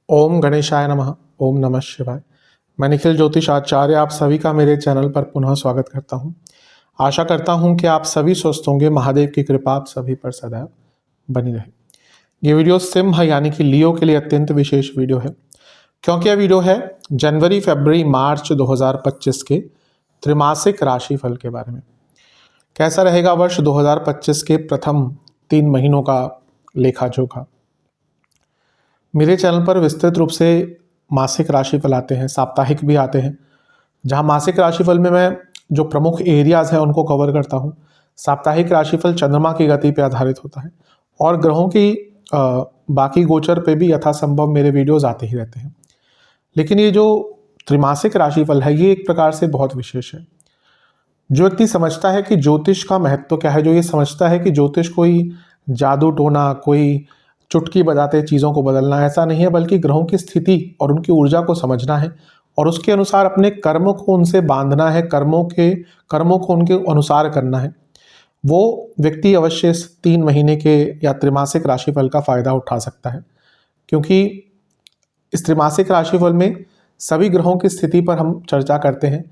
ओम गणेशाय नमः। ओम नमः शिवाय। मैं निखिल ज्योतिष आचार्य आप सभी का मेरे चैनल पर पुनः स्वागत करता हूं। आशा करता हूं कि आप सभी स्वस्थ होंगे। महादेव की कृपा आप सभी पर सदैव बनी रहे। ये वीडियो सिंह यानी कि लियो के लिए अत्यंत विशेष वीडियो है, क्योंकि यह वीडियो है जनवरी, फरवरी, मार्च 2025 के त्रिमासिक राशिफल के बारे में। कैसा रहेगा वर्ष 2025 के प्रथम 3 महीनों का लेखा जोखा। मेरे चैनल पर विस्तृत रूप से मासिक राशिफल आते हैं, साप्ताहिक भी आते हैं, जहां मासिक राशिफल में मैं जो प्रमुख एरियाज हैं उनको कवर करता हूं। साप्ताहिक राशिफल चंद्रमा की गति पर आधारित होता है और ग्रहों की बाकी गोचर पे भी यथासंभव मेरे वीडियोज आते ही रहते हैं। लेकिन ये जो त्रिमासिक राशिफल है ये एक प्रकार से बहुत विशेष है। जो व्यक्ति समझता है कि ज्योतिष का महत्व क्या है, जो ये समझता है कि ज्योतिष कोई जादू टोना, कोई चुटकी बजाते चीज़ों को बदलना, ऐसा नहीं है, बल्कि ग्रहों की स्थिति और उनकी ऊर्जा को समझना है और उसके अनुसार अपने कर्म को उनसे बांधना है, कर्मों को उनके अनुसार करना है। वो व्यक्ति अवश्य इस 3 महीने के या त्रिमासिक राशिफल का फायदा उठा सकता है, क्योंकि इस त्रिमासिक राशिफल में सभी ग्रहों की स्थिति पर हम चर्चा करते हैं।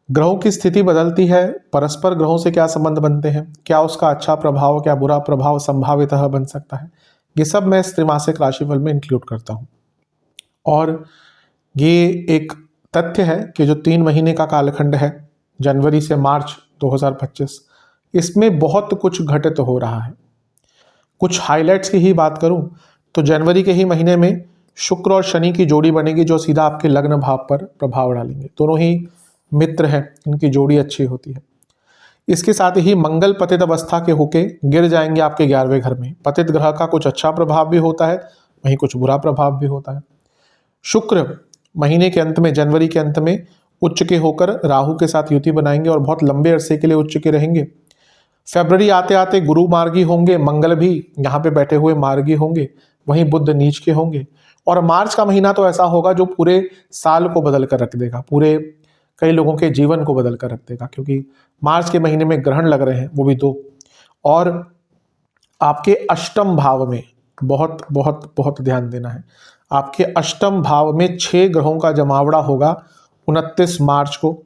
ग्रहों की स्थिति बदलती है, परस्पर ग्रहों से क्या संबंध बनते हैं, क्या उसका अच्छा प्रभाव, क्या बुरा प्रभाव संभावितः बन सकता है, ये सब मैं इस त्रिमासिक राशिफल में इंक्लूड करता हूँ। और ये एक तथ्य है कि जो 3 महीने का कालखंड है, जनवरी से मार्च 2025, इसमें बहुत कुछ घटित हो रहा है। कुछ हाइलाइट्स की ही बात करूं तो जनवरी के ही महीने में शुक्र और शनि की जोड़ी बनेगी, जो सीधा आपके लग्न भाव पर प्रभाव डालेंगे। दोनों ही मित्र हैं, इनकी जोड़ी अच्छी होती है। इसके साथ ही मंगल पतित अवस्था के होके गिर जाएंगे आपके 11वें घर में। पतित ग्रह का कुछ अच्छा प्रभाव भी होता है, वहीं कुछ बुरा प्रभाव भी होता है। शुक्र महीने के अंत में, जनवरी के अंत में उच्च के होकर राहु के साथ युति बनाएंगे और बहुत लंबे अरसे के लिए उच्च के रहेंगे। फरवरी आते आते गुरु मार्गी होंगे, मंगल भी यहाँ पे बैठे हुए मार्गी होंगे, वहीं बुध नीच के होंगे। और मार्च का महीना तो ऐसा होगा जो पूरे साल को बदल कर रख देगा, पूरे कई लोगों के जीवन को बदल कर रख देगा, क्योंकि मार्च के महीने में ग्रहण लग रहे हैं, वो भी 2। और आपके अष्टम भाव में बहुत बहुत बहुत ध्यान देना है। आपके अष्टम भाव में 6 ग्रहों का जमावड़ा होगा 29 मार्च को।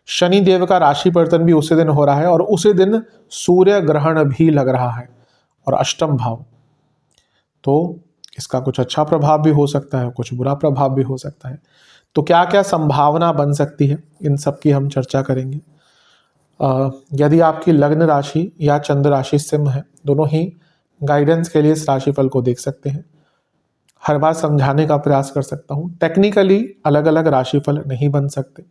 शनि देव का राशि परिवर्तन भी उसी दिन हो रहा है और उसी दिन सूर्य ग्रहण भी लग रहा है और अष्टम भाव, तो इसका कुछ अच्छा प्रभाव भी हो सकता है, कुछ बुरा प्रभाव भी हो सकता है। तो क्या क्या संभावना बन सकती है, इन सब की हम चर्चा करेंगे। यदि आपकी लग्न राशि या चंद्र राशि सिंह है, दोनों ही गाइडेंस के लिए इस राशिफल को देख सकते हैं। हर बार समझाने का प्रयास कर सकता हूँ। टेक्निकली अलग अलग राशिफल नहीं बन सकते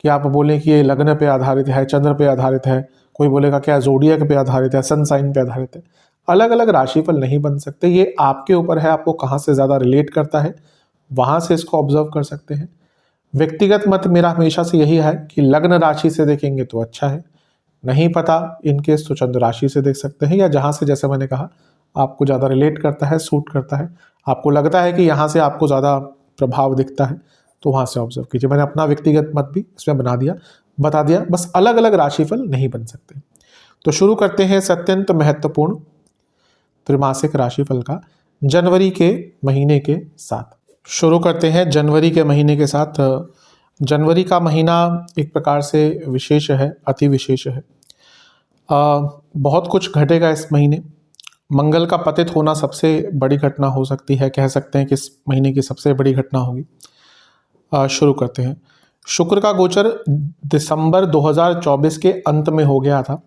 कि आप बोलें कि ये लग्न पे आधारित है, चंद्र पे आधारित है, कोई बोलेगा क्या जोडियक पे आधारित है, सन साइन पे आधारित है। अलग अलग राशिफल नहीं बन सकते। ये आपके ऊपर है, आपको कहाँ से ज़्यादा रिलेट करता है, वहाँ से इसको ऑब्जर्व कर सकते हैं। व्यक्तिगत मत मेरा हमेशा से यही है कि लग्न राशि से देखेंगे तो अच्छा है, नहीं पता इनकेस तो चंद्र राशि से देख सकते हैं, या जहाँ से, जैसे मैंने कहा, आपको ज़्यादा रिलेट करता है, सूट करता है, आपको लगता है कि यहाँ से आपको ज़्यादा प्रभाव दिखता है, तो वहाँ से ऑब्जर्व कीजिए। मैंने अपना व्यक्तिगत मत भी इसमें बता दिया, बस अलग अलग राशिफल नहीं बन सकते। तो शुरू करते हैं इस अत्यंत महत्वपूर्ण त्रिमासिक राशिफल का जनवरी के महीने के साथ। शुरू करते हैं जनवरी के महीने के साथ। जनवरी का महीना एक प्रकार से विशेष है, अति विशेष है। बहुत कुछ घटेगा इस महीने। मंगल का पतित होना सबसे बड़ी घटना हो सकती है, कह सकते हैं कि इस महीने की सबसे बड़ी घटना होगी। शुरू करते हैं। शुक्र का गोचर दिसंबर 2024 के अंत में हो गया था,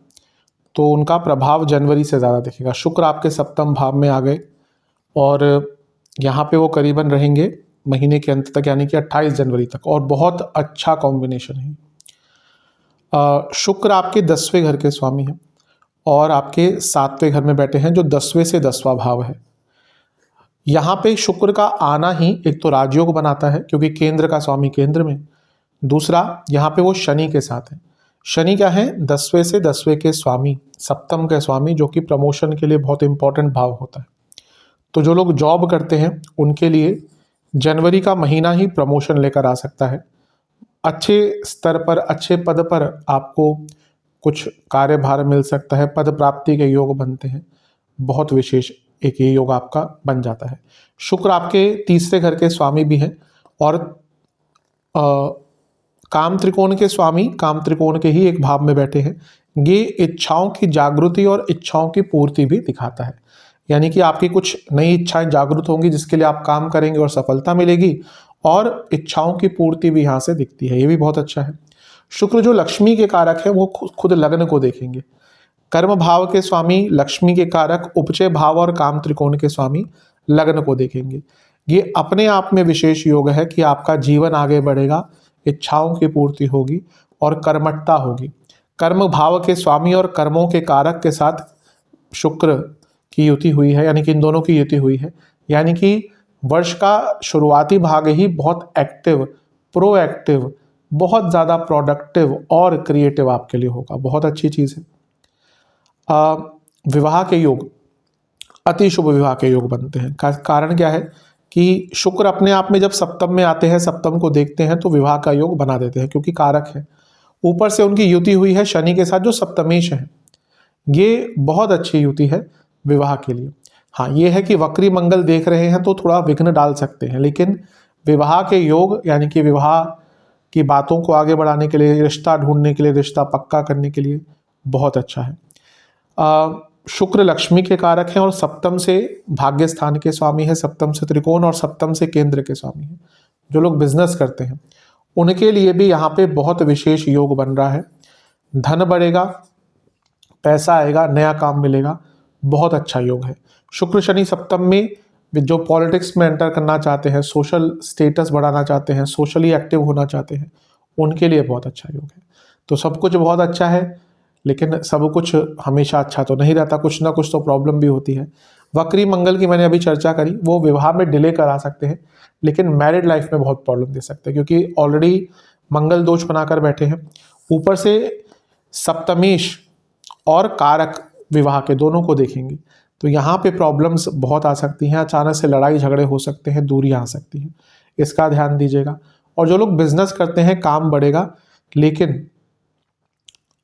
तो उनका प्रभाव जनवरी से ज़्यादा दिखेगा। शुक्र आपके सप्तम भाव में आ गए और यहाँ पे वो करीबन रहेंगे महीने के अंत तक, यानी कि 28 जनवरी तक, और बहुत अच्छा कॉम्बिनेशन है। शुक्र आपके 10वें घर के स्वामी हैं और आपके 7वें घर में बैठे हैं, जो 10वें से 10वां भाव है। यहाँ पे शुक्र का आना ही एक तो राजयोग बनाता है, क्योंकि केंद्र का स्वामी केंद्र में। दूसरा, यहाँ पे वो शनि के साथ है। शनि क्या है? 10वें से 10वें के स्वामी, सप्तम के स्वामी, जो कि प्रमोशन के लिए बहुत इंपॉर्टेंट भाव होता है। तो जो लोग जॉब करते हैं उनके लिए जनवरी का महीना ही प्रमोशन लेकर आ सकता है। अच्छे स्तर पर, अच्छे पद पर आपको कुछ कार्यभार मिल सकता है, पद प्राप्ति के योग बनते हैं। बहुत विशेष एक ये योग आपका बन जाता है। शुक्र आपके तीसरे घर के स्वामी भी हैं और काम त्रिकोण के स्वामी काम त्रिकोण के ही एक भाव में बैठे हैं। ये इच्छाओं की जागृति और इच्छाओं की पूर्ति भी दिखाता है, यानी कि आपकी कुछ नई इच्छाएं जागृत होंगी जिसके लिए आप काम करेंगे और सफलता मिलेगी, और इच्छाओं की पूर्ति भी यहाँ से दिखती है, ये भी बहुत अच्छा है। शुक्र जो लक्ष्मी के कारक है वो खुद लग्न को देखेंगे। कर्म भाव के स्वामी लक्ष्मी के कारक उपचय भाव और काम त्रिकोण के स्वामी लग्न को देखेंगे। ये अपने आप में विशेष योग है कि आपका जीवन आगे बढ़ेगा, इच्छाओं की पूर्ति होगी और कर्मठता होगी। कर्म भाव के स्वामी और कर्मों के कारक के साथ शुक्र की युति हुई है, यानी कि इन दोनों की युति हुई है, यानी कि वर्ष का शुरुआती भाग ही बहुत एक्टिव, प्रोएक्टिव, बहुत ज़्यादा प्रोडक्टिव और क्रिएटिव आपके लिए होगा। बहुत अच्छी चीज़ है। विवाह के योग, अति शुभ विवाह के योग बनते हैं। कारण क्या है कि शुक्र अपने आप में जब सप्तम में आते हैं, सप्तम को देखते हैं तो विवाह का योग बना देते हैं, क्योंकि कारक है। ऊपर से उनकी युति हुई है शनि के साथ जो सप्तमेश है। ये बहुत अच्छी युति है विवाह के लिए। हाँ, ये है कि वक्री मंगल देख रहे हैं तो थोड़ा विघ्न डाल सकते हैं, लेकिन विवाह के योग यानी कि विवाह की बातों को आगे बढ़ाने के लिए, रिश्ता ढूंढने के लिए, रिश्ता पक्का करने के लिए बहुत अच्छा है। शुक्र लक्ष्मी के कारक हैं और सप्तम से भाग्य स्थान के स्वामी है, सप्तम से त्रिकोण और सप्तम से केंद्र के स्वामी है। जो लोग बिजनेस करते हैं उनके लिए भी यहाँ पे बहुत विशेष योग बन रहा है। धन बढ़ेगा, पैसा आएगा, नया काम मिलेगा, बहुत अच्छा योग है। शुक्र शनि सप्तम में जो पॉलिटिक्स में एंटर करना चाहते हैं, सोशल स्टेटस बढ़ाना चाहते हैं, सोशली एक्टिव होना चाहते हैं, उनके लिए बहुत अच्छा योग है। तो सब कुछ बहुत अच्छा है, लेकिन सब कुछ हमेशा अच्छा तो नहीं रहता, कुछ ना कुछ तो प्रॉब्लम भी होती है। वक्री मंगल की मैंने अभी चर्चा करी, वो विवाह में डिले करा सकते हैं, लेकिन मैरिड लाइफ में बहुत प्रॉब्लम दे सकते हैं, क्योंकि ऑलरेडी मंगल दोष बनाकर बैठे हैं। ऊपर से सप्तमेश और कारक विवाह के दोनों को देखेंगे, तो यहाँ पे प्रॉब्लम्स बहुत आ सकती हैं। अचानक से लड़ाई झगड़े हो सकते हैं, दूरियां आ सकती हैं, इसका ध्यान दीजिएगा। और जो लोग बिजनेस करते हैं काम बढ़ेगा, लेकिन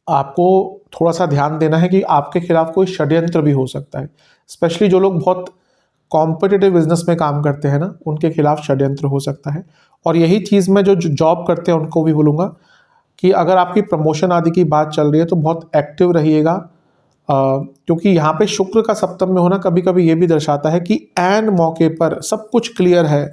आपको थोड़ा सा ध्यान देना है कि आपके खिलाफ कोई षड्यंत्र भी हो सकता है। स्पेशली जो लोग बहुत कॉम्पिटिटिव बिजनेस में काम करते हैं ना, उनके खिलाफ षड्यंत्र हो सकता है। और यही चीज़ मैं जो जॉब करते हैं उनको भी बोलूँगा कि अगर आपकी प्रमोशन आदि की बात चल रही है तो बहुत एक्टिव रहिएगा, क्योंकि यहाँ पे शुक्र का सप्तम में होना कभी कभी ये भी दर्शाता है कि एन मौके पर सब कुछ क्लियर है,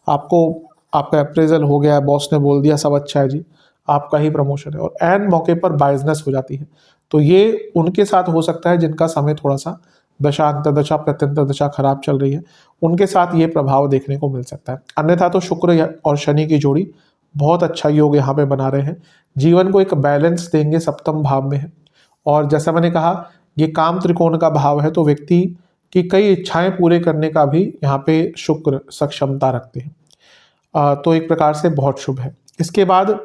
आपका अप्रेजल हो गया है, बॉस ने बोल दिया सब अच्छा है जी, आपका ही प्रमोशन है, और एन मौके पर बाइजनेस हो जाती है। तो ये उनके साथ हो सकता है जिनका समय थोड़ा सा दशा अंतर्दशा प्रत्यंतर दशा खराब चल रही है, उनके साथ ये प्रभाव देखने को मिल सकता है। अन्यथा तो शुक्र और शनि की जोड़ी बहुत अच्छा योग यहाँ पे बना रहे हैं, जीवन को एक बैलेंस देंगे, सप्तम भाव में है। और जैसा मैंने कहा ये काम त्रिकोण का भाव है, तो व्यक्ति की कई इच्छाएं पूरे करने का भी यहाँ पे शुक्र सक्षमता रखते हैं। तो एक प्रकार से बहुत शुभ है। इसके बाद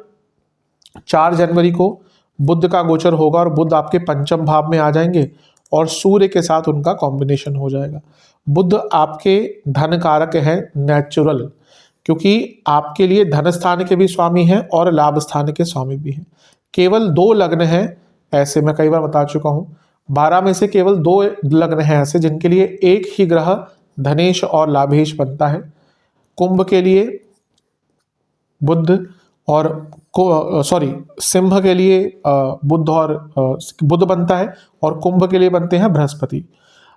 4 जनवरी को बुध का गोचर होगा और बुध आपके पंचम भाव में आ जाएंगे और सूर्य के साथ उनका कॉम्बिनेशन हो जाएगा। बुध आपके धन कारक है नेचुरल, क्योंकि आपके लिए धन स्थान के भी स्वामी हैं और लाभ स्थान के स्वामी भी हैं। केवल 2 लग्न हैं ऐसे, मैं कई बार बता चुका हूँ, 12 में से केवल 2 लग्न हैं ऐसे जिनके लिए एक ही ग्रह धनेश और लाभेश बनता है। कुंभ के लिए बुध और सिंह के लिए बुध और बुध बनता है और कुंभ के लिए बनते हैं बृहस्पति।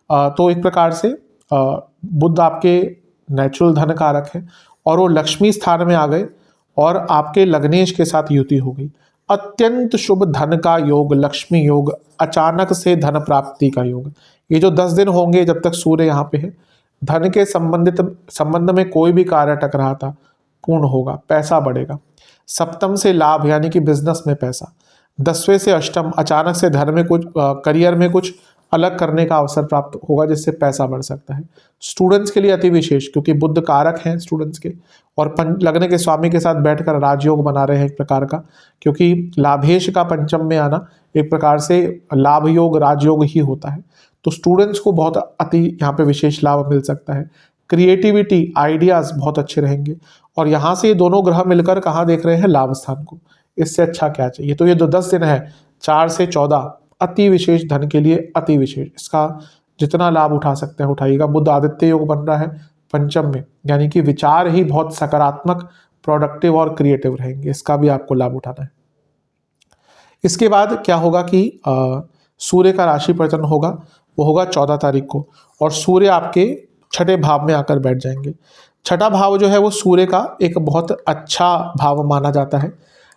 तो एक प्रकार से बुध आपके नेचुरल धन कारक है और वो लक्ष्मी स्थान में आ गए और आपके लग्नेश के साथ युति हो गई। अत्यंत शुभ धन का योग, लक्ष्मी योग, अचानक से धन प्राप्ति का योग। ये जो 10 दिन होंगे जब तक सूर्य यहाँ पे है, धन के संबंध में कोई भी कार्य अटक रहा था पूर्ण होगा, पैसा बढ़ेगा। सप्तम से लाभ यानी कि बिजनेस में पैसा, 10वें से अष्टम अचानक से धन में कुछ करियर में कुछ अलग करने का अवसर प्राप्त होगा जिससे पैसा बढ़ सकता है। स्टूडेंट्स के लिए अति विशेष, क्योंकि बुध कारक हैं स्टूडेंट्स के और लगने के स्वामी के साथ बैठकर राजयोग बना रहे हैं एक प्रकार का, क्योंकि लाभेश का पंचम में आना एक प्रकार से लाभ योग राजयोग ही होता है। तो स्टूडेंट्स को बहुत अति यहाँ पे विशेष लाभ मिल सकता है। क्रिएटिविटी, आइडियाज बहुत अच्छे रहेंगे और यहाँ से ये दोनों ग्रह मिलकर कहाँ देख रहे हैं, लाभ स्थान को। इससे अच्छा क्या चाहिए। तो ये 10 दिन है 4 से 14 अति विशेष, धन के लिए अति विशेष। इसका जितना लाभ उठा सकते हैं उठाइएगा। बुध आदित्य योग बन रहा है पंचम में, यानी कि विचार ही बहुत सकारात्मक, प्रोडक्टिव और क्रिएटिव रहेंगे, इसका भी आपको लाभ उठाना है। इसके बाद क्या होगा कि सूर्य का राशि परिवर्तन होगा, वो होगा 14 तारीख को, और सूर्य आपके छठे भाव में आकर बैठ जाएंगे। छठा भाव जो है वो सूर्य का एक बहुत अच्छा भाव माना जाता है।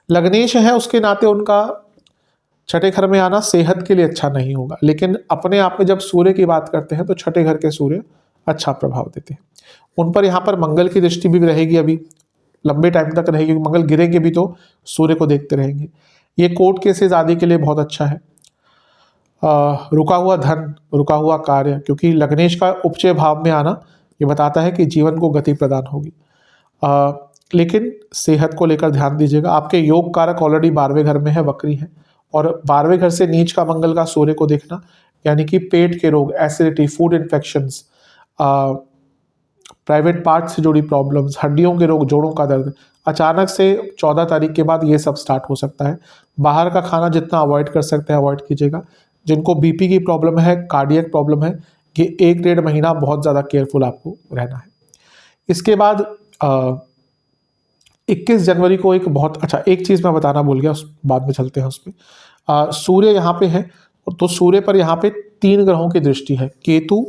लग्नेश है, उसके नाते उनका छठे घर में आना सेहत के लिए अच्छा नहीं होगा, लेकिन अपने आप में जब सूर्य की बात करते हैं तो छठे घर के सूर्य अच्छा प्रभाव देते हैं। उन पर यहाँ पर मंगल की दृष्टि भी रहेगी, अभी लंबे टाइम तक रहेगी, मंगल गिरेंगे भी तो सूर्य को देखते रहेंगे। ये कोर्ट केसेस आदि के लिए बहुत अच्छा है। रुका हुआ धन, रुका हुआ कार्य, क्योंकि लग्नेश का उपचय भाव में आना ये बताता है कि जीवन को गति प्रदान होगी। लेकिन सेहत को लेकर ध्यान दीजिएगा। आपके योग कारक ऑलरेडी 12वें घर में है, वक्री है, और 12वें घर से नीच का मंगल का सूर्य को देखना, यानी कि पेट के रोग, acidity, food infections, private part से जुड़ी प्रॉब्लम्स, हड्डियों के रोग, जोड़ों का दर्द, अचानक से 14 तारीख के बाद ये सब स्टार्ट हो सकता है। बाहर का खाना जितना अवॉइड कर सकते हैं अवॉइड कीजिएगा। जिनको बीपी की प्रॉब्लम है, कार्डियक प्रॉब्लम है, ये 1-1.5 महीना बहुत ज़्यादा केयरफुल आपको रहना है। इसके बाद 21 जनवरी को एक बहुत अच्छा, एक चीज़ मैं बताना भूल गया, उस बाद में चलते हैं उसमें। सूर्य यहाँ पे है, तो सूर्य पर यहाँ पे 3 ग्रहों की दृष्टि है, केतु,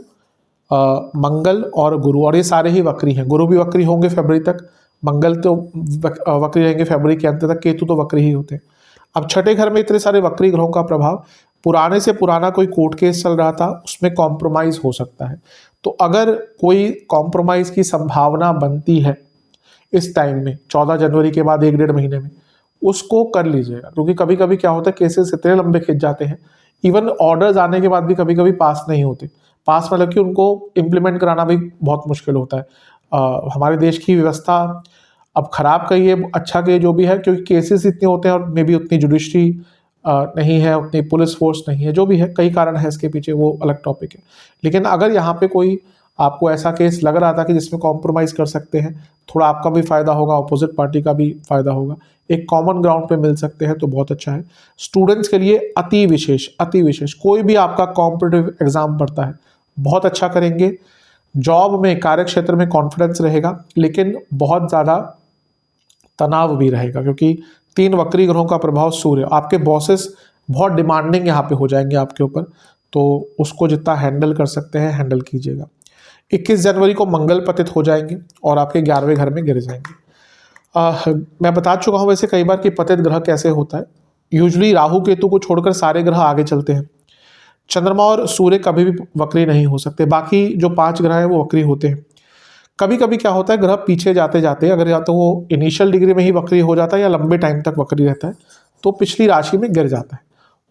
मंगल और गुरु, और ये सारे ही वक्री हैं। गुरु भी वक्री होंगे फरवरी तक, मंगल तो वक्री रहेंगे फरवरी के अंत तक, केतु तो वक्री ही होते हैं। अब छठे घर में इतने सारे वक्री ग्रहों का प्रभाव, पुराने से पुराना कोई कोर्ट केस चल रहा था उसमें कॉम्प्रोमाइज़ हो सकता है। तो अगर कोई कॉम्प्रोमाइज़ की संभावना बनती है इस टाइम में, 14 जनवरी के बाद 1-1.5 महीने में, उसको कर लीजिएगा, क्योंकि कभी कभी क्या होता है केसेस इतने लंबे खिंच जाते हैं, इवन ऑर्डर्स आने के बाद भी कभी कभी पास नहीं होते। पास मतलब कि उनको इम्प्लीमेंट कराना भी बहुत मुश्किल होता है। हमारे देश की व्यवस्था अब खराब कहिए, अच्छा कहिए, जो भी है, क्योंकि केसेस इतने होते हैं और मे भी उतनी जुडिशरी नहीं है, उतनी पुलिस फोर्स नहीं है, जो भी है, कई कारण है इसके पीछे, वो अलग टॉपिक है। लेकिन अगर यहाँ पे कोई आपको ऐसा केस लग रहा था कि जिसमें कॉम्प्रोमाइज़ कर सकते हैं, थोड़ा आपका भी फायदा होगा, अपोजिट पार्टी का भी फायदा होगा, एक कॉमन ग्राउंड पे मिल सकते हैं, तो बहुत अच्छा है। स्टूडेंट्स के लिए अति विशेष कोई भी आपका कॉम्पिटिटिव एग्जाम पढ़ता है, बहुत अच्छा करेंगे। जॉब में, कार्य क्षेत्र में कॉन्फिडेंस रहेगा, लेकिन बहुत ज़्यादा तनाव भी रहेगा, क्योंकि 3 वक्री ग्रहों का प्रभाव सूर्य, आपके बॉसेस बहुत डिमांडिंग यहाँ पे हो जाएंगे आपके ऊपर, तो उसको जितना हैंडल कर सकते हैं हैंडल कीजिएगा। 21 जनवरी को मंगल पतित हो जाएंगे और आपके 11वें घर में गिर जाएंगे। मैं बता चुका हूँ वैसे कई बार कि पतित ग्रह कैसे होता है। यूजुअली राहु केतु को छोड़कर सारे ग्रह आगे चलते हैं। चंद्रमा और सूर्य कभी भी वक्री नहीं हो सकते, बाकी जो 5 ग्रह हैं वो वक्री होते हैं। कभी कभी क्या होता है, ग्रह पीछे जाते जाते अगर या तो वो इनिशियल डिग्री में ही वक्री हो जाता है या लंबे टाइम तक वक्री रहता है, तो पिछली राशि में गिर जाता है,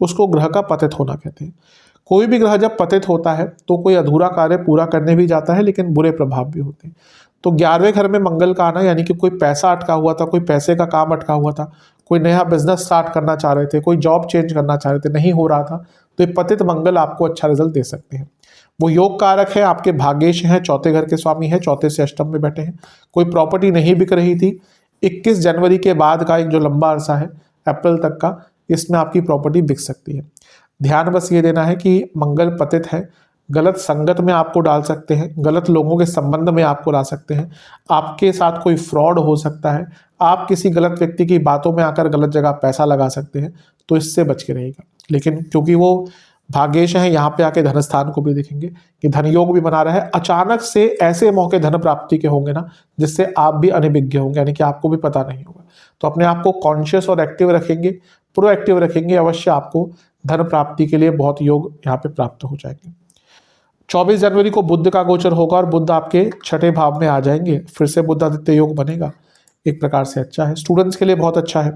उसको ग्रह का पतित होना कहते हैं। कोई भी ग्रह जब पतित होता है तो कोई अधूरा कार्य पूरा करने भी जाता है, लेकिन बुरे प्रभाव भी होते हैं। तो 11वें घर में मंगल का आना, यानी कि कोई पैसा अटका हुआ था, कोई पैसे का काम अटका हुआ था, कोई नया बिजनेस स्टार्ट करना चाह रहे थे, कोई जॉब चेंज करना चाह रहे थे, नहीं हो रहा था, तो ये पतित मंगल आपको अच्छा रिजल्ट दे सकते हैं। वो योग कारक है, आपके भाग्येश हैं, चौथे घर के स्वामी हैं, चौथे से अष्टम में बैठे हैं। कोई प्रॉपर्टी नहीं बिक रही थी, 21 जनवरी के बाद का एक जो लंबा अरसा है अप्रैल तक का, इसमें आपकी प्रॉपर्टी बिक सकती है। ध्यान बस ये देना है कि मंगल पतित है, गलत संगत में आपको डाल सकते हैं, गलत लोगों के संबंध में आपको ला सकते हैं, आपके साथ कोई फ्रॉड हो सकता है, आप किसी गलत व्यक्ति की बातों में आकर गलत जगह पैसा लगा सकते हैं, तो इससे बच के रहिएगा। लेकिन क्योंकि वो भाग्येश है, यहाँ पे आके धन स्थान को भी देखेंगे कि धन योग भी बना रहा है। अचानक से ऐसे मौके धन प्राप्ति के होंगे ना, जिससे आप भी अनभिज्ञ होंगे, यानी कि आपको भी पता नहीं होगा। तो अपने आप को कॉन्शियस और एक्टिव रखेंगे, प्रोएक्टिव रखेंगे, अवश्य आपको धन प्राप्ति के लिए बहुत योग यहाँ पे प्राप्त हो जाएंगे। 24 जनवरी को बुध का गोचर होगा और बुध आपके छठे भाव में आ जाएंगे, फिर से बुध आदित्य योग बनेगा, एक प्रकार से अच्छा है। स्टूडेंट्स के लिए बहुत अच्छा है,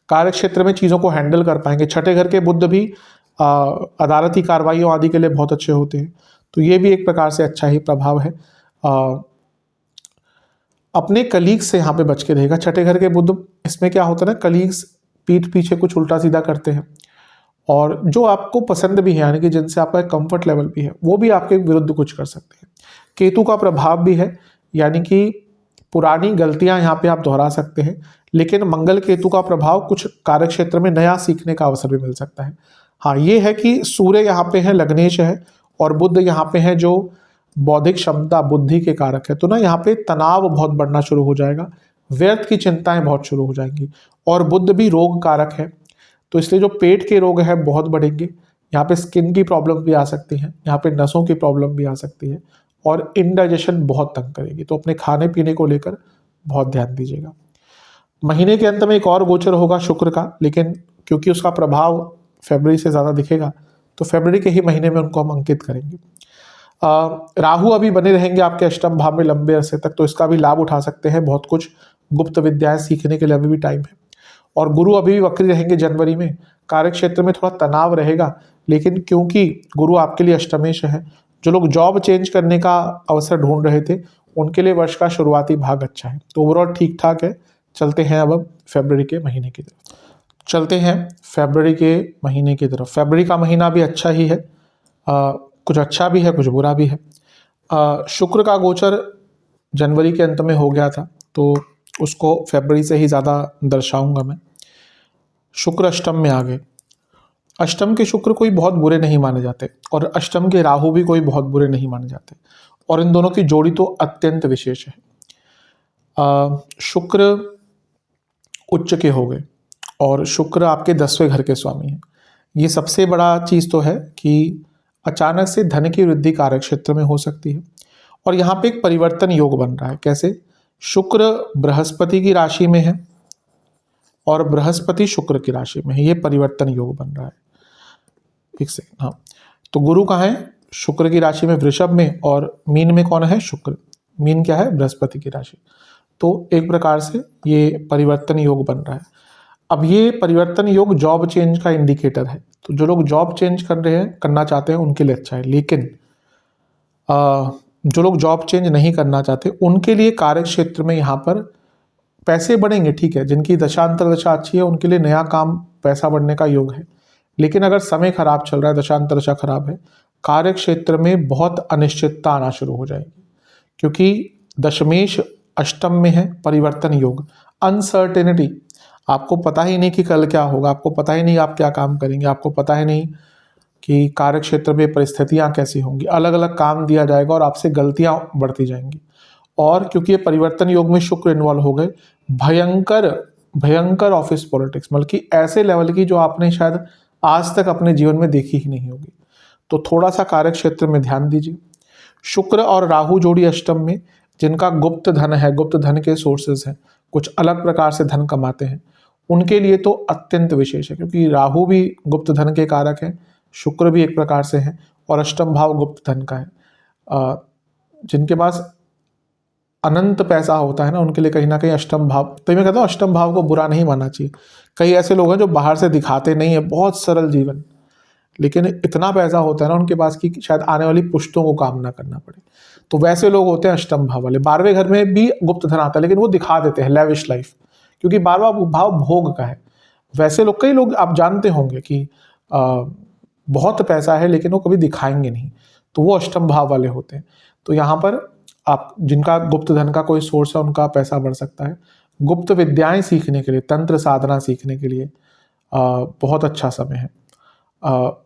कार्य क्षेत्र में चीज़ों को हैंडल कर पाएंगे। छठे घर के बुध भी अदालती कार्रवाइयों आदि के लिए बहुत अच्छे होते हैं, तो ये भी एक प्रकार से अच्छा ही प्रभाव है। अपने कलीग्स से यहाँ पे बच के रहेगा। छठे घर के बुध, इसमें क्या होता है ना, कलीग्स पीठ पीछे कुछ उल्टा सीधा करते हैं, और जो आपको पसंद भी है, यानी कि जिनसे आपका एक कंफर्ट लेवल भी है, वो भी आपके विरुद्ध कुछ कर सकते हैं। केतु का प्रभाव भी है, यानी कि पुरानी गलतियां यहाँ पे आप दोहरा सकते हैं, लेकिन मंगल केतु का प्रभाव कुछ कार्य क्षेत्र में नया सीखने का अवसर भी मिल सकता है। हाँ, ये है कि सूर्य यहाँ पे है, लग्नेश है, और बुध यहाँ पे है जो बौद्धिक क्षमता बुद्धि के कारक है। तो ना यहाँ पे तनाव बहुत बढ़ना शुरू हो जाएगा, व्यर्थ की चिंताएं बहुत शुरू हो जाएंगी। और बुध भी रोग कारक है, तो इसलिए जो पेट के रोग है बहुत बढ़ेंगे। यहाँ पे स्किन की प्रॉब्लम भी आ सकती है, यहाँ पे नसों की प्रॉब्लम भी आ सकती है, और इनडाइजेशन बहुत तंग करेगी। तो अपने खाने पीने को लेकर बहुत ध्यान दीजिएगा। महीने के अंत में एक और गोचर होगा शुक्र का, लेकिन क्योंकि उसका प्रभाव फरवरी से ज़्यादा दिखेगा तो फरवरी के ही महीने में उनको हम अंकित करेंगे। राहु अभी बने रहेंगे आपके अष्टम भाव में लंबे अरसे तक, तो इसका भी लाभ उठा सकते हैं। बहुत कुछ गुप्त विद्याएं सीखने के लिए अभी भी टाइम है। और गुरु अभी भी वक्री रहेंगे जनवरी में। कार्य क्षेत्र में थोड़ा तनाव रहेगा, लेकिन क्योंकि गुरु आपके लिए अष्टमेश है, जो लोग जॉब चेंज करने का अवसर ढूंढ रहे थे उनके लिए वर्ष का शुरुआती भाग अच्छा है। तो ओवरऑल ठीक ठाक है। चलते हैं अब फरवरी के महीने की तरफ। फरवरी का महीना भी अच्छा ही है, कुछ अच्छा भी है कुछ बुरा भी है। शुक्र का गोचर जनवरी के अंत में हो गया था, तो उसको फरवरी से ही ज़्यादा दर्शाऊंगा मैं। शुक्र अष्टम में आ गए। अष्टम के शुक्र कोई बहुत बुरे नहीं माने जाते, और अष्टम के राहु भी कोई बहुत बुरे नहीं माने जाते, और इन दोनों की जोड़ी तो अत्यंत विशेष है। शुक्र उच्च के हो गए, और शुक्र आपके 10वें घर के स्वामी हैं। ये सबसे बड़ा चीज़ तो है कि अचानक से धन की वृद्धि कार्य क्षेत्र में हो सकती है, और यहाँ पे एक परिवर्तन योग बन रहा है। कैसे? शुक्र बृहस्पति की राशि में है और बृहस्पति शुक्र की राशि में है, ये परिवर्तन योग बन रहा है। एक सेकंड, हाँ। तो गुरु कहाँ है? शुक्र की राशि में वृषभ में, और मीन में कौन है? शुक्र। मीन क्या है? बृहस्पति की राशि। तो एक प्रकार से ये परिवर्तन योग बन रहा है। अब ये परिवर्तन योग जॉब चेंज का इंडिकेटर है, तो जो लोग जॉब चेंज करना चाहते हैं उनके लिए अच्छा है। लेकिन जो लोग जॉब चेंज नहीं करना चाहते उनके लिए कार्य क्षेत्र में यहाँ पर पैसे बढ़ेंगे, ठीक है। जिनकी दशांतर दशा अच्छी है उनके लिए नया काम, पैसा बढ़ने का योग है। लेकिन अगर समय खराब चल रहा है, दशांतर दशा खराब है, कार्य क्षेत्र में बहुत अनिश्चितता आना शुरू हो जाएगी, क्योंकि दशमेश अष्टम में है, परिवर्तन योग, अनसर्टेनिटी। आपको पता ही नहीं कि कल क्या होगा, आपको पता ही नहीं आप क्या काम करेंगे, आपको पता ही नहीं कि कार्य क्षेत्र में परिस्थितियां कैसी होंगी। अलग अलग काम दिया जाएगा और आपसे गलतियां बढ़ती जाएंगी। और क्योंकि ये परिवर्तन योग में शुक्र इन्वॉल्व हो गए, भयंकर ऑफिस पॉलिटिक्स, बल्कि ऐसे लेवल की जो आपने शायद आज तक अपने जीवन में देखी ही नहीं होगी। तो थोड़ा सा कार्य क्षेत्र में ध्यान दीजिए। शुक्र और राहु जोड़ी अष्टम में, जिनका गुप्त धन है, गुप्त धन के सोर्सेज हैं, कुछ अलग प्रकार से धन कमाते हैं, उनके लिए तो अत्यंत विशेष है, क्योंकि राहु भी गुप्त धन के कारक है, शुक्र भी एक प्रकार से है, और अष्टम भाव गुप्त धन का है। जिनके पास अनंत पैसा होता है ना, उनके लिए कहीं ना कहीं अष्टम भाव, तो मैं कहता हूँ अष्टम भाव को बुरा नहीं मानना चाहिए। कई ऐसे लोग हैं जो बाहर से दिखाते नहीं है, बहुत सरल जीवन, लेकिन इतना पैसा होता है ना उनके पास कि शायद आने वाली पुश्तों को काम ना करना पड़े। तो वैसे लोग होते हैं अष्टम भाव वाले। 12वें घर में भी गुप्त धन आता है, लेकिन वो दिखा देते हैं लेविश लाइफ, क्योंकि 12वां भाव भोग का है। वैसे लोग, कई लोग आप जानते होंगे कि बहुत पैसा है लेकिन वो कभी दिखाएंगे नहीं, तो वो अष्टम भाव वाले होते हैं। तो यहाँ पर आप जिनका गुप्त धन का कोई सोर्स है उनका पैसा बढ़ सकता है। गुप्त विद्याएं सीखने के लिए, तंत्र साधना सीखने के लिए बहुत अच्छा समय है।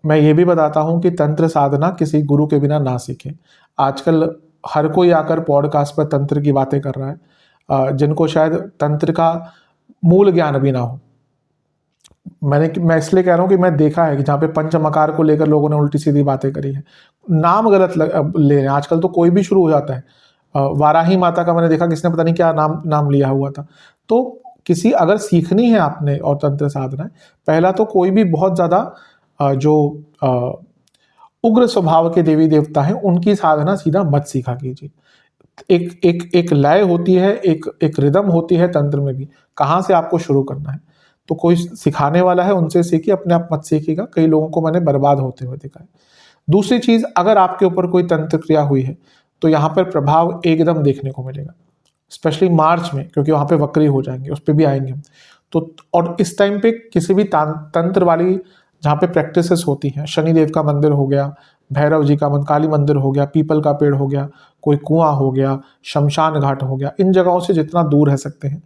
मैं ये भी बताता हूँ कि तंत्र साधना किसी गुरु के बिना ना सीखें। आजकल हर कोई आकर पॉडकास्ट पर तंत्र की बातें कर रहा है, जिनको शायद तंत्र का मूल ज्ञान भी ना हो। मैं इसलिए कह रहा हूँ कि मैं देखा है कि जहाँ पे पंचमकार को लेकर लोगों ने उल्टी सीधी बातें करी है, नाम गलत ले रहे हैं। आजकल तो कोई भी शुरू हो जाता है। वाराही माता का मैंने देखा किसने पता नहीं क्या नाम लिया हुआ था। तो किसी अगर सीखनी है आपने और तंत्र साधना है, पहला तो कोई भी बहुत ज़्यादा जो उग्र स्वभाव के देवी देवता हैं उनकी साधना सीधा मत सीखा कीजिए। एक लय होती है, एक रिदम होती है तंत्र में भी, कहाँ से आपको शुरू करना है। तो कोई सिखाने वाला है उनसे सीखिए, अपने आप मत सीखिएगा। कई लोगों को मैंने बर्बाद होते हुए देखा है। दूसरी चीज, अगर आपके ऊपर कोई तंत्र क्रिया हुई है तो यहाँ पर प्रभाव एकदम देखने को मिलेगा, स्पेशली मार्च में, क्योंकि वहाँ पे वक्री हो जाएंगे, उस पर भी आएंगे हम। तो और इस टाइम पे किसी भी तंत्र वाली जहाँ पे प्रैक्टिसेस होती हैं, शनिदेव का मंदिर हो गया, भैरव जी का मंदिर, काली मंदिर हो गया, पीपल का पेड़ हो गया, कोई कुआं हो गया, शमशान घाट हो गया, इन जगहों से जितना दूर रह सकते हैं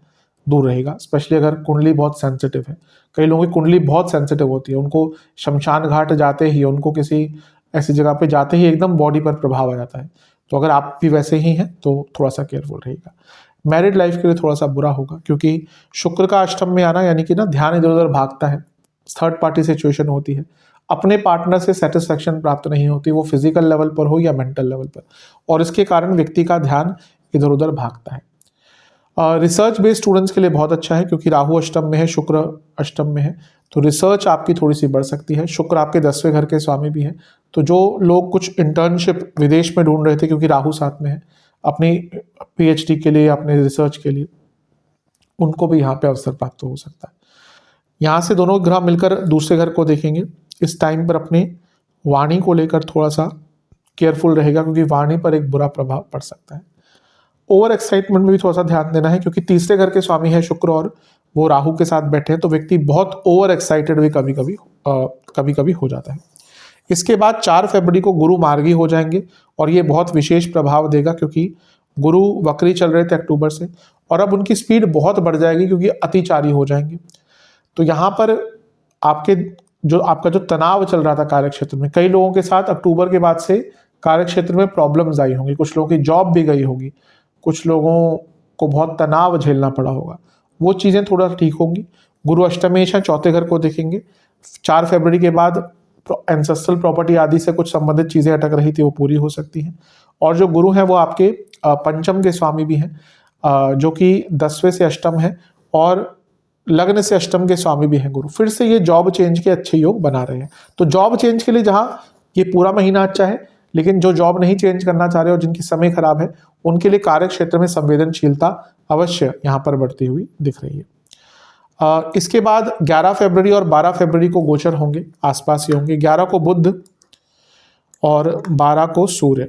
दूर रहेगा। स्पेशली अगर कुंडली बहुत सेंसिटिव है, कई लोगों की कुंडली बहुत सेंसिटिव होती है, उनको शमशान घाट जाते ही उनको किसी ऐसी जगह पे जाते ही एकदम बॉडी पर प्रभाव आ जाता है। तो अगर आप भी वैसे ही हैं तो थोड़ा सा केयरफुल रहेगा। मैरिड लाइफ के लिए थोड़ा सा बुरा होगा, क्योंकि शुक्र का अष्टम में आना यानी कि ना ध्यान इधर उधर भागता है, थर्ड पार्टी सिचुएशन होती है, अपने पार्टनर से सेटिस्फेक्शन प्राप्त नहीं होती, वो फिजिकल लेवल पर हो या मेंटल लेवल पर, और इसके कारण व्यक्ति का ध्यान इधर उधर भागता है। रिसर्च बेस्ड स्टूडेंट्स के लिए बहुत अच्छा है, क्योंकि राहु अष्टम में है, शुक्र अष्टम में है, तो रिसर्च आपकी थोड़ी सी बढ़ सकती है। शुक्र आपके 10वें घर के स्वामी भी हैं, तो जो लोग कुछ इंटर्नशिप विदेश में ढूंढ रहे थे, क्योंकि राहु साथ में है, अपनी पीएचडी के लिए, अपने रिसर्च के लिए, उनको भी यहाँ पे अवसर प्राप्त हो सकता है। यहाँ से दोनों ग्रह मिलकर दूसरे घर को देखेंगे। इस टाइम पर अपने वाणी को लेकर थोड़ा सा केयरफुल रहेगा, क्योंकि वाणी पर एक बुरा प्रभाव पड़ सकता है। ओवर एक्साइटमेंट में भी थोड़ा सा ध्यान देना है, क्योंकि तीसरे घर के स्वामी है शुक्र और वो राहु के साथ बैठे हैं, तो व्यक्ति बहुत ओवर एक्साइटेड भी कभी कभी हो जाता है। इसके बाद 4 फरवरी को गुरु मार्गी हो जाएंगे, और ये बहुत विशेष प्रभाव देगा, क्योंकि गुरु वक्री चल रहे थे अक्टूबर से, और अब उनकी स्पीड बहुत बढ़ जाएगी, क्योंकि अतिचारी हो जाएंगे। तो यहाँ पर आपका जो तनाव चल रहा था कार्य क्षेत्र में, कई लोगों के साथ अक्टूबर के बाद से कार्य क्षेत्र में प्रॉब्लम्स आई होंगी, कुछ लोगों की जॉब भी गई होगी, कुछ लोगों को बहुत तनाव झेलना पड़ा होगा, वो चीज़ें थोड़ा ठीक होंगी। गुरु अष्टमेश है, चौथे घर को देखेंगे। 4 फरवरी के बाद एंसेस्ट्रल प्रॉपर्टी आदि से कुछ संबंधित चीज़ें अटक रही थी, वो पूरी हो सकती हैं। और जो गुरु हैं वो आपके पंचम के स्वामी भी हैं, जो कि 10वें से अष्टम है, और लग्न से अष्टम के स्वामी भी हैं गुरु। फिर से ये जॉब चेंज के अच्छे योग बना रहे हैं। तो जॉब चेंज के लिए जहाँ ये पूरा महीना अच्छा है, लेकिन जो जॉब नहीं चेंज करना चाह रहे और जिनकी समय खराब है, उनके लिए कार्य क्षेत्र में संवेदनशीलता अवश्य यहाँ पर बढ़ती हुई दिख रही है। इसके बाद 11 फरवरी और 12 फरवरी को गोचर होंगे, आसपास ही होंगे। 11 को बुध और 12 को सूर्य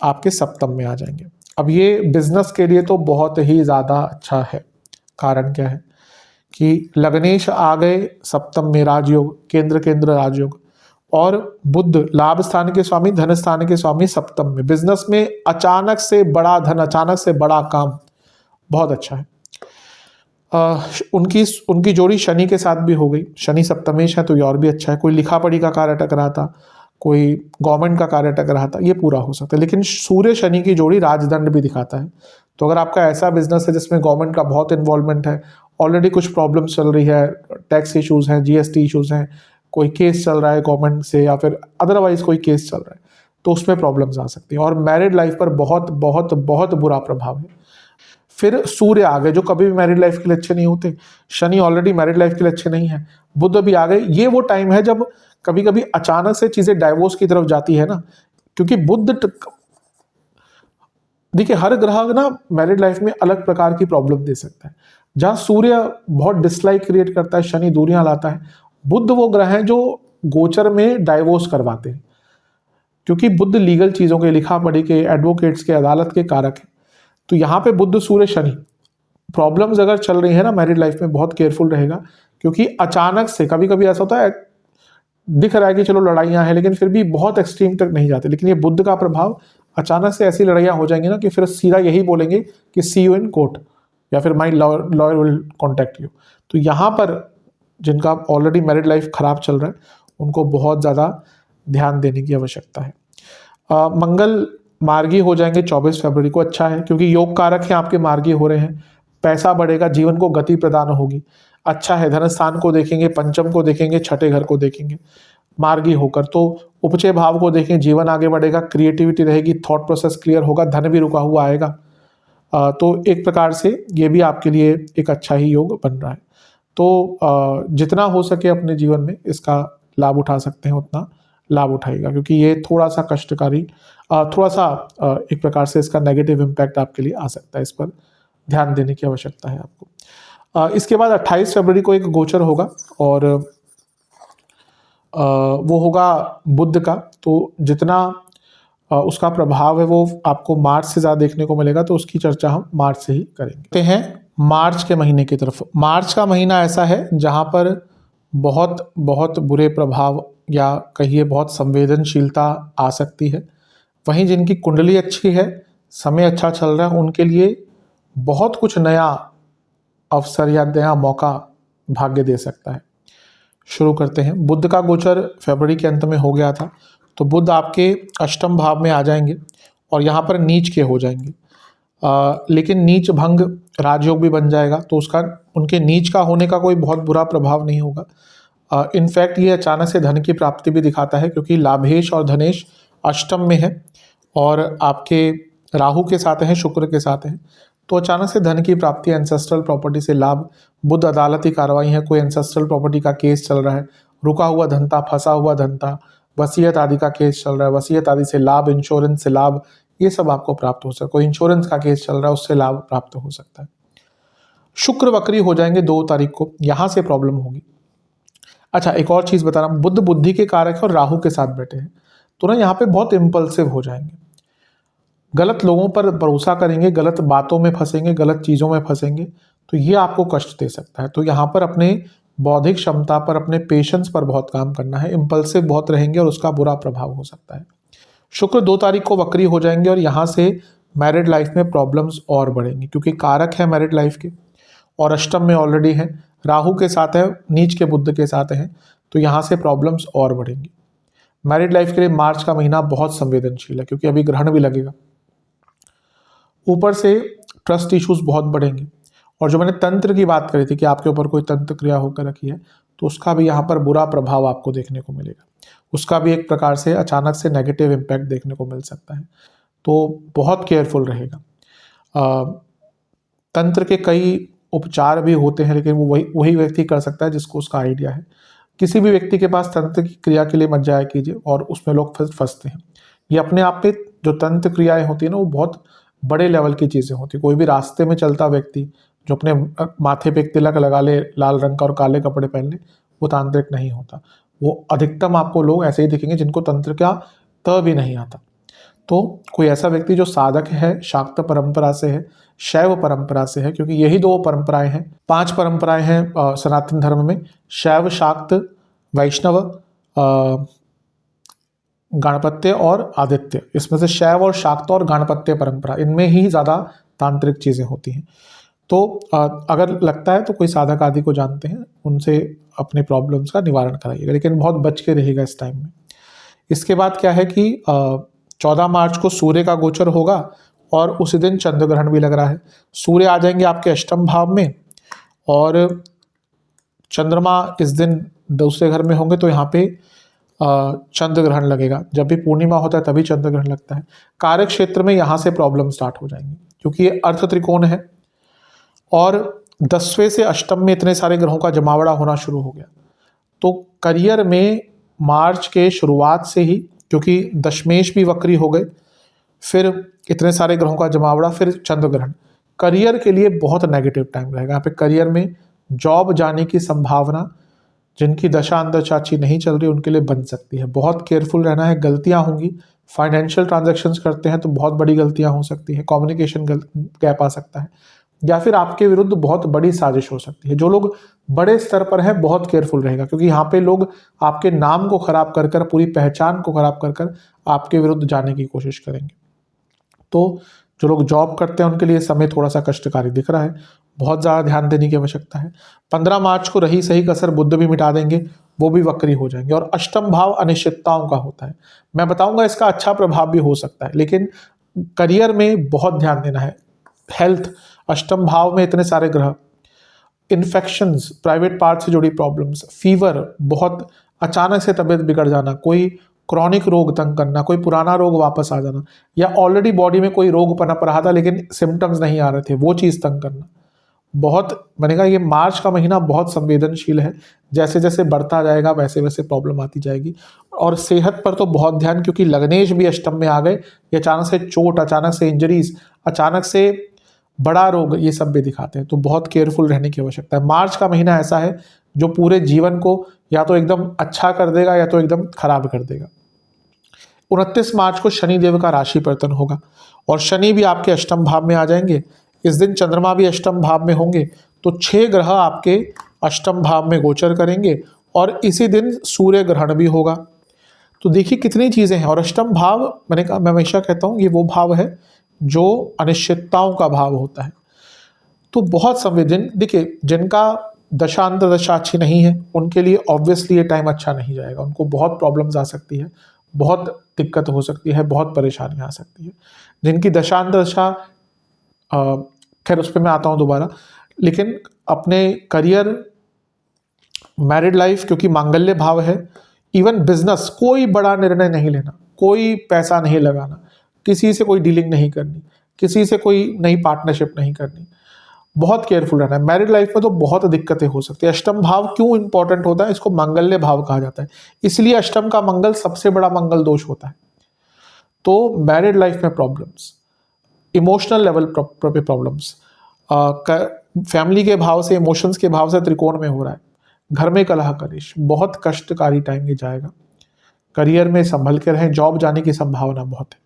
आपके सप्तम में आ जाएंगे। अब ये बिजनेस के लिए तो बहुत ही ज़्यादा अच्छा है। कारण क्या है कि लग्नेश आ गए सप्तम में, राजयोग, केंद्र राजयोग, और बुध लाभ स्थान के स्वामी, धन स्थान के स्वामी सप्तम में। बिजनेस में अचानक से बड़ा धन, अचानक से बड़ा काम, बहुत अच्छा है। उनकी जोड़ी शनि के साथ भी हो गई। शनि सप्तमेश है, तो ये और भी अच्छा है। कोई लिखा पढ़ी का कार्य अटक रहा था, कोई गवर्नमेंट का कार्य अटक रहा था, ये पूरा हो सकता है। लेकिन सूर्य शनि की जोड़ी राजदंड भी दिखाता है। तो अगर आपका ऐसा बिजनेस है जिसमें गवर्नमेंट का बहुत इन्वॉल्वमेंट है, ऑलरेडी कुछ प्रॉब्लम्स चल रही है, टैक्स इश्यूज हैं, जीएसटी इश्यूज हैं, कोई केस चल रहा है गवर्नमेंट से, या फिर अदरवाइज कोई केस चल रहा है, तो उसमें प्रॉब्लम्स आ सकती हैं। और मैरिड लाइफ पर बहुत बहुत बहुत बुरा प्रभाव है। फिर सूर्य आ गए, जो कभी भी मैरिड लाइफ के लिए अच्छे नहीं होते। शनि ऑलरेडी मैरिड लाइफ के लिए अच्छे नहीं है। बुध भी आ गए। ये वो टाइम है जब कभी कभी अचानक से चीजें डाइवोर्स की तरफ जाती है ना, क्योंकि बुध, देखिए हर ग्रह ना मैरिड लाइफ में अलग प्रकार की प्रॉब्लम दे सकता है। जहां सूर्य बहुत डिसलाइक क्रिएट करता है, शनि दूरियां लाता है, बुध वो ग्रह है जो गोचर में डाइवोर्स करवाते हैं, क्योंकि बुध लीगल चीजों के, लिखा पढ़ी के, एडवोकेट्स के, अदालत के कारक है। तो यहाँ पे बुध सूर्य शनि, प्रॉब्लम्स अगर चल रही है ना मैरिड लाइफ में, बहुत केयरफुल रहेगा, क्योंकि अचानक से कभी कभी ऐसा होता है, दिख रहा है कि चलो लड़ाइयाँ हैं, लेकिन फिर भी बहुत एक्सट्रीम तक नहीं जाते। लेकिन ये बुध का प्रभाव, अचानक से ऐसी लड़ाइयाँ हो जाएंगी ना कि फिर सीधा यही बोलेंगे कि सी यू इन कोर्ट, या फिर माई लॉयर विल कॉन्टैक्ट यू। तो यहाँ पर जिनका ऑलरेडी मैरिड लाइफ खराब चल रहा है, उनको बहुत ज़्यादा ध्यान देने की आवश्यकता है। मंगल मार्गी हो जाएंगे 24 फरवरी को। अच्छा है, क्योंकि योग कारक हैं आपके, मार्गी हो रहे हैं, पैसा बढ़ेगा, जीवन को गति प्रदान होगी। अच्छा है, धन स्थान को देखेंगे, पंचम को देखेंगे, छठे घर को देखेंगे मार्गी होकर, तो उपचय भाव को देखें, जीवन आगे बढ़ेगा, क्रिएटिविटी रहेगी, थॉट प्रोसेस क्लियर होगा, धन भी रुका हुआ आएगा। तो एक प्रकार से ये भी आपके लिए एक अच्छा ही योग बन रहा है। तो जितना हो सके अपने जीवन में इसका लाभ उठा सकते हैं, उतना लाभ उठाएगा, क्योंकि ये थोड़ा सा कष्टकारी, थोड़ा सा एक प्रकार से इसका नेगेटिव इम्पैक्ट आपके लिए आ सकता है। इस पर ध्यान देने की आवश्यकता है आपको। इसके बाद 28 फरवरी को एक गोचर होगा, और वो होगा बुध का। तो जितना उसका प्रभाव है वो आपको मार्च से ज़्यादा देखने को मिलेगा, तो उसकी चर्चा हम मार्च से ही करेंगे। हैं मार्च के महीने की तरफ। मार्च का महीना ऐसा है जहाँ पर बहुत बहुत बुरे प्रभाव, या कहिए बहुत संवेदनशीलता आ सकती है। वहीं जिनकी कुंडली अच्छी है, समय अच्छा चल रहा है, उनके लिए बहुत कुछ नया अवसर या नया मौका भाग्य दे सकता है। शुरू करते हैं। बुध का गोचर फरवरी के अंत में हो गया था, तो बुध आपके अष्टम भाव में आ जाएंगे और यहाँ पर नीच के हो जाएंगे। लेकिन नीच भंग राजयोग भी बन जाएगा, तो उसका उनके नीच का होने का कोई बहुत बुरा प्रभाव नहीं होगा। इनफैक्ट ये अचानक से धन की प्राप्ति भी दिखाता है, क्योंकि लाभेश और धनेश अष्टम में है और आपके राहु के साथ हैं, शुक्र के साथ हैं, तो अचानक से धन की प्राप्ति, एंसेस्ट्रल प्रॉपर्टी से लाभ, बुध अदालती कार्रवाई है, कोई एंसेस्ट्रल प्रॉपर्टी का केस चल रहा है, रुका हुआ धन था, फंसा हुआ धन था, वसीयत आदि का केस चल रहा है, वसीयत आदि से लाभ, इंश्योरेंस से लाभ, ये सब आपको प्राप्त हो सकता है। कोई इंश्योरेंस का केस चल रहा है, उससे लाभ प्राप्त हो सकता है। शुक्र वक्री हो जाएंगे 2 तारीख को, यहां से प्रॉब्लम होगी। अच्छा, एक और चीज बता रहा हूं, बुध बुद्धि के कारक है और राहु के साथ बैठे हैं, तो ना यहाँ पे बहुत इम्पल्सिव हो जाएंगे, गलत लोगों पर भरोसा करेंगे, गलत बातों में फंसेंगे, गलत चीजों में फंसेंगे, तो ये आपको कष्ट दे सकता है। तो यहाँ पर अपने बौद्धिक क्षमता पर, अपने पेशेंस पर बहुत काम करना है, इम्पल्सिव बहुत रहेंगे और उसका बुरा प्रभाव हो सकता है। शुक्र 2 तारीख को वक्री हो जाएंगे और यहाँ से मैरिड लाइफ में प्रॉब्लम्स और बढ़ेंगी, क्योंकि कारक है मैरिड लाइफ के और अष्टम में ऑलरेडी है, राहु के साथ है, नीच के बुध के साथ है, तो यहाँ से प्रॉब्लम्स और बढ़ेंगी। मैरिड लाइफ के लिए मार्च का महीना बहुत संवेदनशील है, क्योंकि अभी ग्रहण भी लगेगा। ऊपर से ट्रस्ट इश्यूज बहुत बढ़ेंगे, और जो मैंने तंत्र की बात करी थी कि आपके ऊपर कोई तंत्र क्रिया होकर रखी है, तो उसका भी यहाँ पर बुरा प्रभाव आपको देखने को मिलेगा, उसका भी एक प्रकार से अचानक से नेगेटिव इम्पैक्ट देखने को मिल सकता है, तो बहुत केयरफुल रहेगा। तंत्र के कई उपचार भी होते हैं, लेकिन वो वही व्यक्ति कर सकता है जिसको उसका आइडिया है। किसी भी व्यक्ति के पास तंत्र की क्रिया के लिए मत जाया कीजिए, और उसमें लोग फंसते हैं। ये अपने आप में जो तंत्र क्रियाएं होती है ना, वो बहुत बड़े लेवल की चीज़ें होती है। कोई भी रास्ते में चलता व्यक्ति जो अपने माथे पे एक तिलक लगा ले, लाल रंग का, और काले कपड़े पहन ले, वो तांत्रिक नहीं होता। वो अधिकतम आपको लोग ऐसे ही दिखेंगे जिनको तंत्र का त भी नहीं आता। तो कोई ऐसा व्यक्ति जो साधक है, शाक्त परंपरा से है, शैव परंपरा से है, क्योंकि यही 2 परंपराएं हैं, 5 परंपराएं हैं सनातन धर्म में, शैव, शाक्त, वैष्णव, गणपत्य और आदित्य। इसमें से शैव और शाक्त और गणपत्य परंपरा, इनमें ही ज़्यादा तांत्रिक चीज़ें होती हैं। तो अगर लगता है तो कोई साधक आदि को जानते हैं, उनसे अपने प्रॉब्लम्स का निवारण कराइएगा, लेकिन बहुत बच के रहेगा इस टाइम में। इसके बाद क्या है कि 14 मार्च को सूर्य का गोचर होगा और उसी दिन चंद्र ग्रहण भी लग रहा है। सूर्य आ जाएंगे आपके अष्टम भाव में और चंद्रमा इस दिन दूसरे घर में होंगे, तो यहाँ पे चंद्र ग्रहण लगेगा। जब भी पूर्णिमा होता है तभी चंद्र ग्रहण लगता है। कार्य क्षेत्र में यहाँ से प्रॉब्लम स्टार्ट हो जाएंगी, क्योंकि ये अर्थ त्रिकोण है और 10वें से अष्टम में इतने सारे ग्रहों का जमावड़ा होना शुरू हो गया। तो करियर में मार्च के शुरुआत से ही, क्योंकि दशमेश भी वक्री हो गए, फिर इतने सारे ग्रहों का जमावड़ा, फिर चंद्र ग्रहण, करियर के लिए बहुत नेगेटिव टाइम रहेगा। यहाँ पे करियर में जॉब जाने की संभावना, जिनकी दशा अंतर्दशा नहीं चल रही उनके लिए बन सकती है। बहुत केयरफुल रहना है, गलतियां होंगी। फाइनेंशियल ट्रांजैक्शंस करते हैं तो बहुत बड़ी गलतियां हो सकती हैं, कम्युनिकेशन गैप आ सकता है, या फिर आपके विरुद्ध बहुत बड़ी साजिश हो सकती है। जो लोग बड़े स्तर पर है बहुत केयरफुल रहेगा, क्योंकि यहाँ पे लोग आपके नाम को खराब कर कर, पूरी पहचान को खराब कर कर आपके विरुद्ध जाने की कोशिश करेंगे। तो जो लोग जॉब करते हैं उनके लिए समय थोड़ा सा कष्टकारी दिख रहा है, बहुत ज़्यादा ध्यान देने की आवश्यकता है। 15 मार्च को रही सही कसर बुध भी मिटा देंगे, वो भी वक्री हो जाएंगे। और अष्टम भाव अनिश्चितताओं का होता है, मैं बताऊंगा इसका अच्छा प्रभाव भी हो सकता है, लेकिन करियर में बहुत ध्यान देना है। हेल्थ, अष्टम भाव में इतने सारे ग्रह, इन्फेक्शंस, प्राइवेट पार्ट से जुड़ी प्रॉब्लम्स, फीवर, बहुत अचानक से तबीयत बिगड़ जाना, कोई क्रॉनिक रोग तंग करना, कोई पुराना रोग वापस आ जाना, या ऑलरेडी बॉडी में कोई रोग पनप रहा था लेकिन सिम्टम्स नहीं आ रहे थे, वो चीज़ तंग करना। बहुत, मैंने कहा ये मार्च का महीना बहुत संवेदनशील है, जैसे जैसे बढ़ता जाएगा वैसे वैसे प्रॉब्लम आती जाएगी। और सेहत पर तो बहुत ध्यान, क्योंकि लग्नेश भी अष्टम में आ गए। ये अचानक से चोट, अचानक से इंजरीज, अचानक से बड़ा रोग, ये सब भी दिखाते हैं, तो बहुत केयरफुल रहने की आवश्यकता है। मार्च का महीना ऐसा है जो पूरे जीवन को या तो एकदम अच्छा कर देगा या तो एकदम खराब कर देगा। 29 मार्च को शनि देव का राशि परिवर्तन होगा और शनि भी आपके अष्टम भाव में आ जाएंगे। इस दिन चंद्रमा भी अष्टम भाव में होंगे, तो 6 ग्रह आपके अष्टम भाव में गोचर करेंगे और इसी दिन सूर्य ग्रहण भी होगा। तो देखिए कितनी चीज़ें हैं। और अष्टम भाव, मैंने कहा, मैं हमेशा कहता हूँ ये वो भाव है जो अनिश्चितताओं का भाव होता है। तो बहुत संवेदन, देखिए जिनका दशा अंतर्दशा अच्छी नहीं है उनके लिए ऑब्वियसली ये टाइम अच्छा नहीं जाएगा, उनको बहुत प्रॉब्लम्स आ सकती है, बहुत दिक्कत हो सकती है, बहुत परेशानियाँ आ सकती है। जिनकी दशांतदशा खैर उस पे मैं आता हूँ दोबारा, लेकिन अपने करियर, मैरिड लाइफ, क्योंकि मांगल्य भाव है, इवन बिजनेस, कोई बड़ा निर्णय नहीं लेना, कोई पैसा नहीं लगाना, किसी से कोई डीलिंग नहीं करनी, किसी से कोई नई पार्टनरशिप नहीं करनी, बहुत केयरफुल रहना है। मैरिड लाइफ में तो बहुत दिक्कतें हो सकती है। अष्टम भाव क्यों इंपॉर्टेंट होता है? इसको मांगल्य भाव कहा जाता है, इसलिए अष्टम का मंगल सबसे बड़ा मंगल दोष होता है। तो मैरिड लाइफ में प्रॉब्लम्स, इमोशनल लेवल पे प्रॉब्लम्स, फैमिली के भाव से, इमोशंस के भाव से त्रिकोण में हो रहा है, घर में कलह कलेश, बहुत कष्टकारी टाइम ये जाएगा। करियर में संभल के रहें, जॉब जाने की संभावना बहुत है।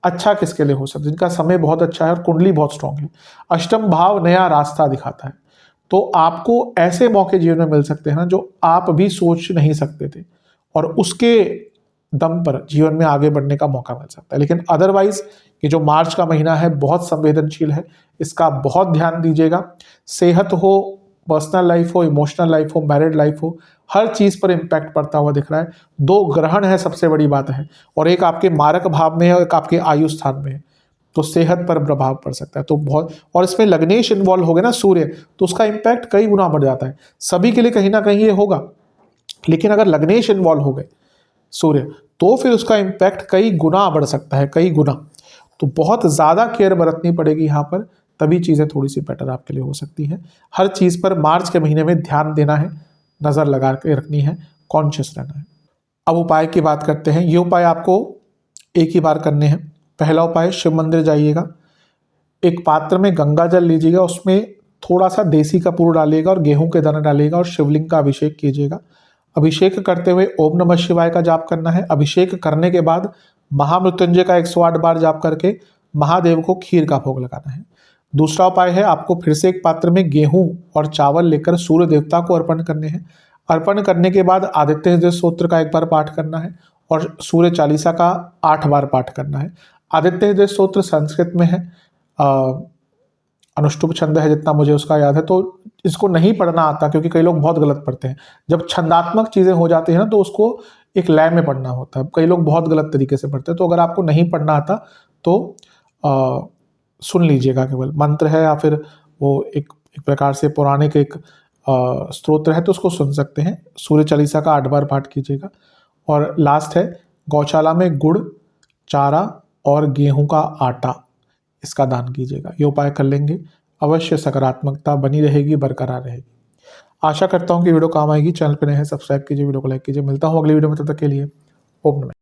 अच्छा किसके लिए हो सकता है? जिनका समय बहुत अच्छा है और कुंडली बहुत स्ट्रांग है। अष्टम भाव नया रास्ता दिखाता है, तो आपको ऐसे मौके जीवन में मिल सकते हैं ना जो आप भी सोच नहीं सकते थे, और उसके दम पर जीवन में आगे बढ़ने का मौका मिल सकता है। लेकिन अदरवाइज ये जो मार्च का महीना है बहुत संवेदनशील है, इसका बहुत ध्यान दीजिएगा। सेहत हो, पर्सनल लाइफ हो, इमोशनल लाइफ हो, मैरिड लाइफ हो, हर चीज पर इंपैक्ट पड़ता हुआ दिख रहा है। 2 ग्रहण है, सबसे बड़ी बात है, और एक आपके मारक भाव में है और एक आपके आयु स्थान में है, तो सेहत पर प्रभाव पड़ सकता है। तो बहुत, और इसमें लग्नेश इन्वॉल्व हो गए ना, सूर्य, तो उसका इंपैक्ट कई गुना बढ़ जाता है। सभी के लिए कहीं ना कहीं ये होगा, लेकिन अगर लग्नेश इन्वॉल्व हो गए सूर्य, तो फिर उसका इंपैक्ट कई गुना बढ़ सकता है, कई गुना। तो बहुत ज़्यादा केयर बरतनी पड़ेगी यहाँ पर, तभी चीज़ें थोड़ी सी बेटर आपके लिए हो सकती हैं। हर चीज़ पर मार्च के महीने में ध्यान देना है, नज़र लगा के रखनी है, कॉन्शियस रहना है। अब उपाय की बात करते हैं। ये उपाय आपको एक ही बार करने हैं। पहला उपाय, शिव मंदिर जाइएगा, एक पात्र में गंगा जल लीजिएगा, उसमें थोड़ा सा देसी कपूर डालिएगा और गेहूं के दाने डालिएगा और शिवलिंग का अभिषेक कीजिएगा। अभिषेक करते हुए ओम नमः शिवाय का जाप करना है। अभिषेक करने के बाद महामृत्युंजय का 108 बार जाप करके महादेव को खीर का भोग लगाना है। दूसरा उपाय है, आपको फिर से एक पात्र में गेहूं और चावल लेकर सूर्य देवता को अर्पण करने हैं। अर्पण करने के बाद आदित्य हृदय स्तोत्र का 1 बार पाठ करना है और सूर्य चालीसा का 8 बार पाठ करना है। आदित्य हृदय स्तोत्र संस्कृत में है, अनुष्टुप छंद है जितना मुझे उसका याद है, तो इसको नहीं पढ़ना आता, क्योंकि कई लोग बहुत गलत पढ़ते हैं। जब छंदात्मक चीज़ें हो जाती हैं ना, तो उसको एक लय में पढ़ना होता है। कई लोग बहुत गलत तरीके से पढ़ते हैं, तो अगर आपको नहीं पढ़ना आता तो सुन लीजिएगा, केवल मंत्र है या फिर वो एक प्रकार से पौराणिक एक स्तोत्र है, तो उसको सुन सकते हैं। सूर्य चालीसा का 8 बार पाठ कीजिएगा। और लास्ट है, गौशाला में गुड़, चारा और गेहूं का आटा, इसका दान कीजिएगा। ये उपाय कर लेंगे, अवश्य सकारात्मकता बनी रहेगी, बरकरार रहेगी। आशा करता हूँ कि वीडियो काम आएगी। चैनल पर नए हैं, सब्सक्राइब कीजिए, वीडियो को लाइक कीजिए। मिलता हूँ अगली वीडियो में, तब तक के लिए ओम नमः।